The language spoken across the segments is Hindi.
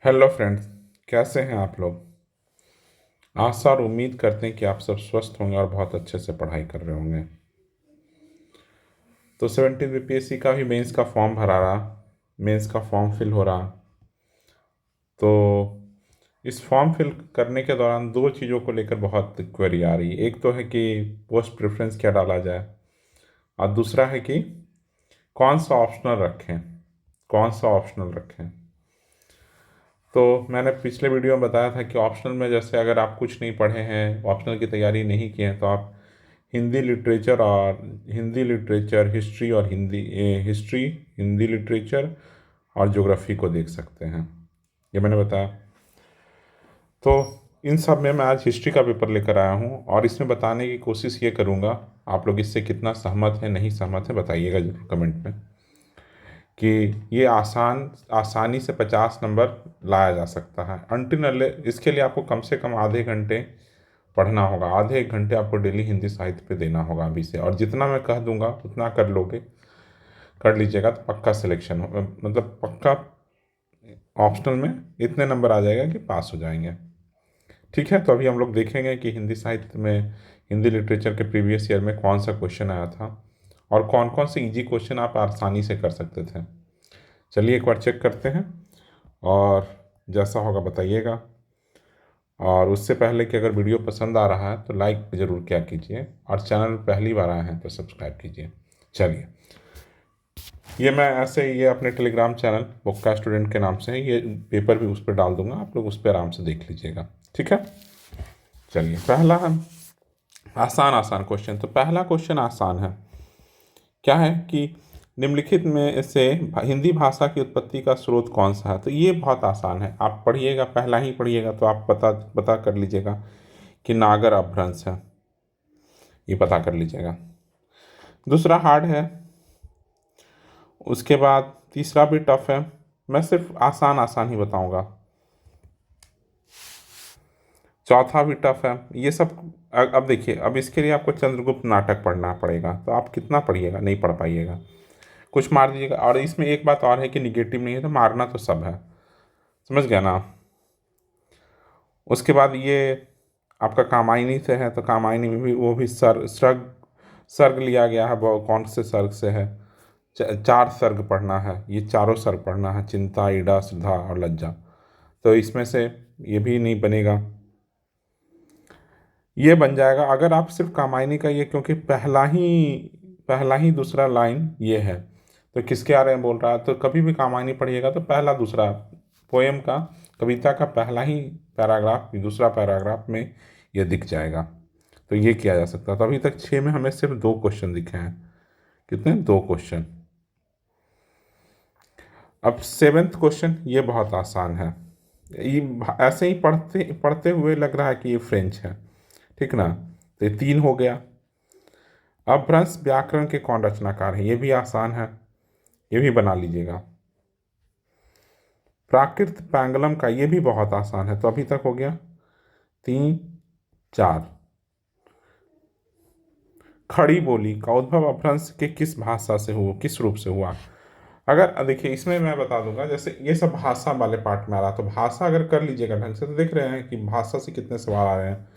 Hello friends. कैसे हैं आप लोग। आशा और उम्मीद करते हैं कि आप सब स्वस्थ होंगे और बहुत अच्छे से पढ़ाई कर रहे होंगे। तो 17 बीपीएससी का भी मेंस का फॉर्म भरा रहा, मेंस का फॉर्म फिल हो रहा। तो इस फॉर्म फिल करने के दौरान दो चीज़ों को लेकर बहुत क्वेरी आ रही है। एक तो है कि पोस्ट प्रेफरेंस क्या डाला जाए, और दूसरा है कि कौन सा ऑप्शनल रखें, कौन सा ऑप्शनल रखें। तो मैंने पिछले वीडियो में बताया था कि ऑप्शनल में जैसे अगर आप कुछ नहीं पढ़े हैं, ऑप्शनल की तैयारी नहीं किए हैं, तो आप हिंदी लिटरेचर हिस्ट्री और हिस्ट्री, हिंदी लिटरेचर और ज्योग्राफी को देख सकते हैं। ये मैंने बताया। तो इन सब में मैं आज हिस्ट्री का पेपर लेकर आया हूँ और इसमें बताने की कोशिश ये करूँगा। आप लोग इससे कितना सहमत है, नहीं सहमत है, बताइएगा जरूर कमेंट में, कि ये आसानी से 50 नंबर लाया जा सकता है। अनटिल इसके लिए आपको कम से कम आधे घंटे पढ़ना होगा, आधे एक घंटे आपको डेली हिंदी साहित्य पे देना होगा अभी से, और जितना मैं कह दूंगा उतना कर लोगे, कर लीजिएगा तो पक्का सिलेक्शन हो, मतलब पक्का ऑप्शनल में इतने नंबर आ जाएगा कि पास हो जाएंगे। ठीक है, तो अभी हम लोग देखेंगे कि हिंदी साहित्य में, हिंदी लिटरेचर के प्रीवियस ईयर में कौन सा क्वेश्चन आया था और कौन कौन से इजी क्वेश्चन आप आसानी से कर सकते थे। चलिए एक बार चेक करते हैं और जैसा होगा बताइएगा। और उससे पहले कि अगर वीडियो पसंद आ रहा है तो लाइक ज़रूर किया कीजिए, और चैनल पहली बार आए हैं तो सब्सक्राइब कीजिए। चलिए, ये अपने टेलीग्राम चैनल बुक्का स्टूडेंट के नाम से है, ये पेपर भी उस पर डाल दूंगा, आप लोग उस पर आराम से देख लीजिएगा। ठीक है, चलिए पहला हम आसान आसान क्वेश्चन। तो पहला क्वेश्चन आसान है। क्या है कि निम्नलिखित में से हिंदी भाषा की उत्पत्ति का स्रोत कौन सा है। तो ये बहुत आसान है, आप पढ़िएगा, पहला ही पढ़िएगा तो आप पता कर लीजिएगा कि नागर अपभ्रंश है, ये पता कर लीजिएगा। दूसरा हार्ड है, उसके बाद तीसरा भी टफ है। मैं सिर्फ आसान आसान ही बताऊंगा। चौथा भी टफ है। ये सब अब देखिए, अब इसके लिए आपको चंद्रगुप्त नाटक पढ़ना पड़ेगा, तो आप कितना पढ़िएगा, नहीं पढ़ पाइएगा, कुछ मार दीजिएगा। और इसमें एक बात और है कि निगेटिव नहीं है, तो मारना तो सब है, समझ गया ना। उसके बाद ये आपका कामायनी से है, तो कामायनी में भी वो भी सर्ग सर्ग लिया गया है। वो कौन से सर्ग से है, चार सर्ग पढ़ना है, ये चारों सर्ग पढ़ना है, चिंता, ईड़ा, श्रद्धा और लज्जा। तो इसमें से ये भी नहीं बनेगा, ये बन जाएगा अगर आप सिर्फ कामायनी का ये, क्योंकि पहला ही दूसरा लाइन ये है, तो किसके बारे में बोल रहा है। तो कभी भी कामायनी पढ़िएगा तो पहला दूसरा पोएम का, कविता का पहला ही पैराग्राफ दूसरा पैराग्राफ में ये दिख जाएगा। तो ये किया जा सकता है। तो अभी तक 6 में हमें सिर्फ 2 क्वेश्चन दिखे हैं। कितने, 2 क्वेश्चन। अब 7वां क्वेश्चन, ये बहुत आसान है। ये ऐसे ही पढ़ते पढ़ते हुए लग रहा है कि ये फ्रेंच है, ठीक ना। तो ये 3 हो गया। अपभ्रंश व्याकरण के कौन रचनाकार है, ये भी आसान है, ये भी बना लीजिएगा। प्राकृत पैंगलम का, ये भी बहुत आसान है। तो अभी तक हो गया 3 4। खड़ी बोली का उद्भव अपभ्रंश के किस भाषा से हुआ, किस रूप से हुआ। अगर देखिए, इसमें मैं बता दूंगा, जैसे ये सब भाषा वाले पार्ट में आ रहा, तो भाषा अगर कर लीजिएगा ढंग से तो देख रहे हैं कि भाषा से कितने सवाल आ रहे हैं,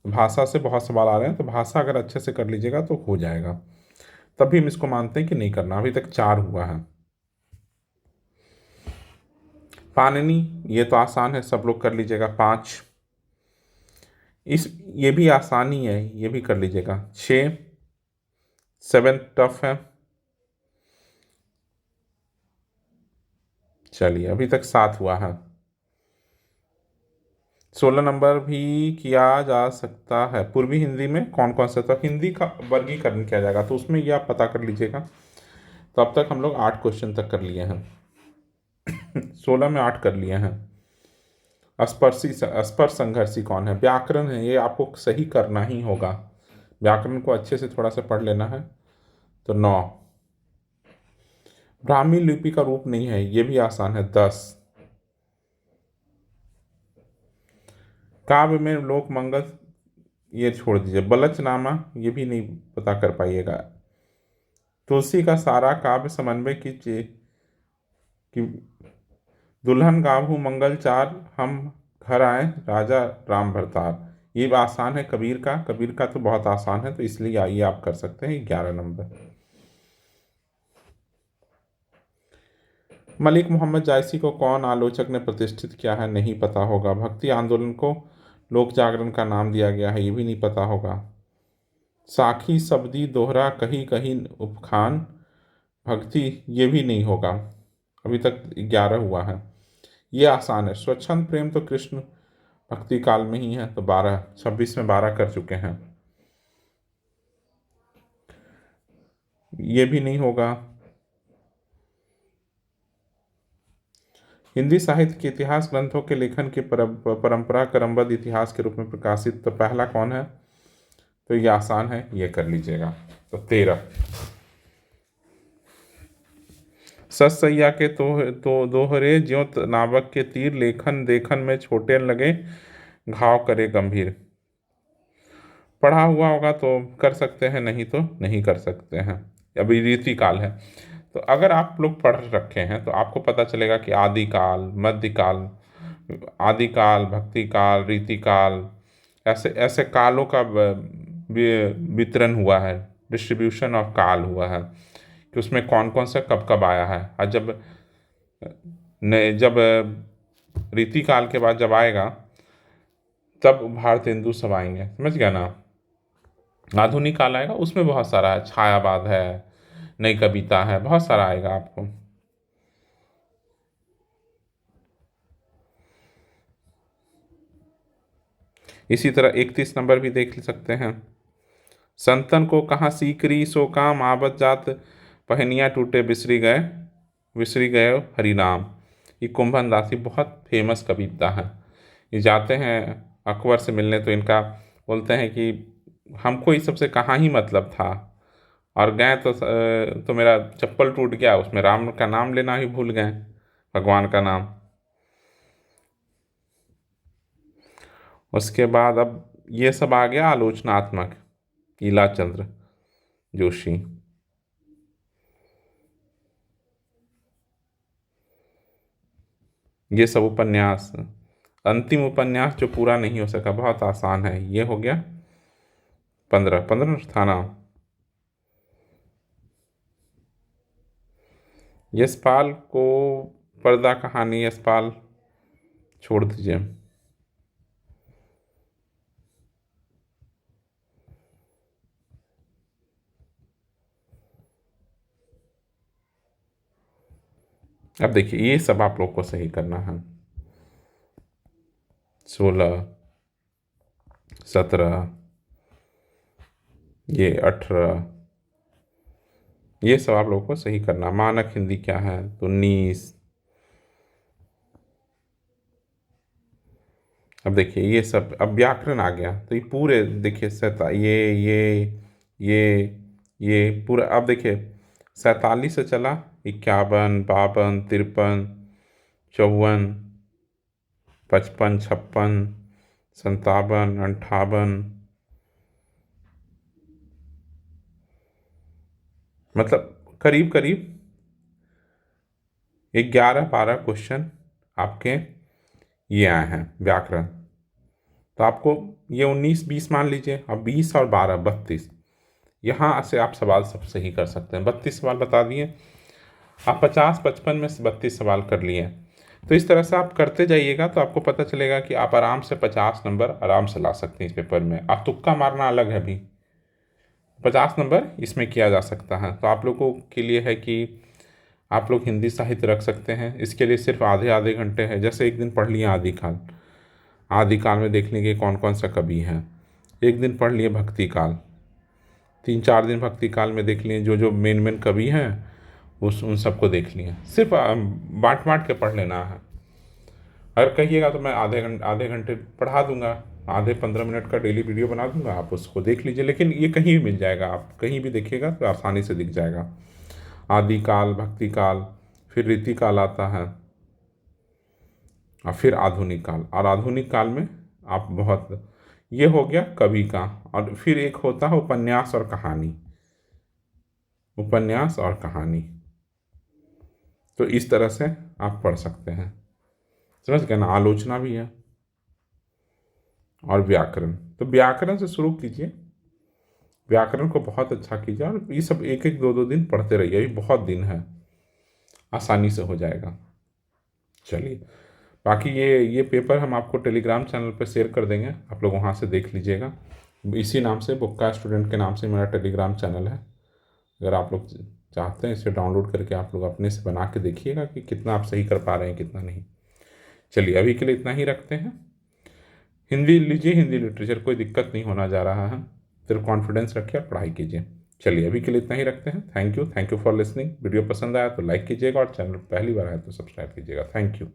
भाषा से बहुत सवाल आ रहे हैं। तो भाषा अगर अच्छे से कर लीजिएगा तो हो जाएगा, तभी हम इसको मानते हैं कि नहीं करना। अभी तक 4 हुआ है। पाणिनि, ये तो आसान है, सब लोग कर लीजिएगा, 5। इस ये भी आसानी है, ये भी कर लीजिएगा, 6। 7 टफ है। चलिए अभी तक 7 हुआ है। 16 नंबर भी किया जा सकता है। पूर्वी हिंदी में कौन कौन सा, तो हिंदी का वर्गीकरण किया जाएगा, तो उसमें ये आप पता कर लीजिएगा। तो अब तक हम लोग 8 क्वेश्चन तक कर लिए हैं। 16 में 8 कर लिए हैं। स्पर्श संघर्षी कौन है, व्याकरण है, ये आपको सही करना ही होगा, व्याकरण को अच्छे से थोड़ा सा पढ़ लेना है। तो 9। ब्राह्मी लिपि का रूप नहीं है, ये भी आसान है, 10। काव्य में लोक मंगल, ये छोड़ दीजिए। बलचनामा, ये भी नहीं पता कर पाइएगा। तुलसी का सारा काव्य समन्वय की दुल्हन गावहू मंगल चार, हम घर आए राजा राम भरतार। ये आसान है कबीर का तो बहुत आसान है, तो इसलिए आइए आप कर सकते हैं 11 नंबर। मलिक मोहम्मद जायसी को कौन आलोचक ने प्रतिष्ठित किया है? नहीं पता होगा। भक्ति आंदोलन को लोक जागरण का नाम दिया गया है, ये भी नहीं पता होगा। साखी सब्दी दोहरा कहीं कहीं उपखान, भक्ति, ये भी नहीं होगा। अभी तक 11 हुआ है। ये आसान है। स्वच्छंद प्रेम तो कृष्ण भक्ति काल में ही है, तो 12, 26 में 12 कर चुके हैं। ये भी नहीं होगा। हिंदी साहित्य के इतिहास ग्रंथों के लेखन की परंपरा क्रमबद्ध इतिहास के रूप में प्रकाशित तो पहला कौन है? तो ये आसान है, ये कर लीजिएगा। तो 13। सत सैया के तो दोहरे ज्यों नावक के तीर, लेखन देखन में छोटे लगे घाव करे गंभीर। पढ़ा हुआ होगा तो कर सकते हैं, नहीं तो नहीं कर सकते हैं। अभी रीतिकाल है, तो अगर आप लोग पढ़ रखे हैं तो आपको पता चलेगा कि आदिकाल, मध्यकाल, आदिकाल, भक्ति काल, रीतिकाल, ऐसे ऐसे कालों का वितरण हुआ है, डिस्ट्रीब्यूशन ऑफ काल हुआ है कि उसमें कौन कौन सा कब कब आया है। और जब रीतिकाल के बाद जब आएगा तब भारतेंदु सब आएंगे, समझ गया ना। आधुनिक काल आएगा, उसमें बहुत सारा है, छायावाद है, नई कविता है, बहुत सारा आएगा आपको। इसी तरह 31 नंबर भी देख सकते हैं। संतन को कहाँ सीकरी सो काम, आवत जात पहनिया टूटे बिसरी गए हरिनाम। ये कुंभन दासी बहुत फेमस कविता है। ये जाते हैं अकबर से मिलने, तो इनका बोलते हैं कि हमको इस सबसे कहाँ ही मतलब था, और गए तो मेरा चप्पल टूट गया, उसमें राम का नाम लेना ही भूल गए, भगवान का नाम। उसके बाद अब ये सब आ गया आलोचनात्मक, ईला चंद्र जोशी। ये सब उपन्यास, अंतिम उपन्यास जो पूरा नहीं हो सका, बहुत आसान है, ये हो गया 15। 15 था ना। यशपाल को पर्दा कहानी, यशपाल छोड़ दीजिए। अब देखिए ये सब आप लोग को सही करना है। 16, 17, ये 18, ये सब आप लोग को सही करना। मानक हिंदी क्या है? तो 19। अब देखिए ये सब, अब व्याकरण आ गया, तो ये पूरे देखिए ये पूरा। अब देखिए 47 से चला, 51, 52, 53, 54, 55, 56, 57, 58, मतलब करीब करीब 11-12 क्वेश्चन आपके ये आए हैं व्याकरण। तो आपको ये 19-20 मान लीजिए, अब 20 और 12 32, यहाँ से आप सवाल सब सही कर सकते हैं। 32 सवाल बता दिए आप, 50-55 में से 32 सवाल कर लिए। तो इस तरह से आप करते जाइएगा तो आपको पता चलेगा कि आप आराम से 50 नंबर आराम से ला सकते हैं इस पेपर में। आप तुक्का मारना अलग है, भी 50 नंबर इसमें किया जा सकता है। तो आप लोगों के लिए है कि आप लोग हिंदी साहित्य रख सकते हैं, इसके लिए सिर्फ आधे आधे घंटे हैं। जैसे एक दिन पढ़ लिए आदिकाल, आदिकाल में देख लेंगे कौन कौन सा कवि है। एक दिन पढ़ लिए भक्ति काल, 3-4 दिन भक्ति काल में देख लिए जो जो मेन मेन कवि हैं, उन सबको देख लिए। सिर्फ बांट बांट के पढ़ लेना है। अगर कहिएगा तो मैं आधे घंटे पढ़ा दूंगा, आधे 15 मिनट का डेली वीडियो बना दूंगा, आप उसको देख लीजिए। लेकिन ये कहीं भी मिल जाएगा, आप कहीं भी देखिएगा तो आसानी से दिख जाएगा। आदिकाल, भक्ति काल, फिर रीतिकाल आता है, और फिर आधुनिक काल। और आधुनिक काल में आप बहुत, ये हो गया कवि का। और फिर एक होता है उपन्यास और कहानी, उपन्यास और कहानी। तो इस तरह से आप पढ़ सकते हैं। समझ गए ना। आलोचना भी है और व्याकरण। तो व्याकरण से शुरू कीजिए, व्याकरण को बहुत अच्छा कीजिए और ये सब एक एक दो दो दिन पढ़ते रहिए, अभी बहुत दिन है, आसानी से हो जाएगा। चलिए, बाकी ये पेपर हम आपको टेलीग्राम चैनल पर शेयर कर देंगे, आप लोग वहाँ से देख लीजिएगा। इसी नाम से, बुक्का स्टूडेंट के नाम से मेरा टेलीग्राम चैनल है। अगर आप लोग चाहते हैं इसे डाउनलोड करके आप लोग अपने से बना के देखिएगा कि कितना आप सही कर पा रहे हैं, कितना नहीं। चलिए, अभी के लिए इतना ही रखते हैं। हिंदी लीजिए, हिंदी लिटरेचर, कोई दिक्कत नहीं होना जा रहा है, सिर्फ कॉन्फिडेंस रखिए और पढ़ाई कीजिए। चलिए, अभी के लिए इतना ही रखते हैं। Thank you for listening. Video पसंद आया तो लाइक कीजिएगा और चैनल पहली बार आया तो सब्सक्राइब कीजिएगा। Thank you.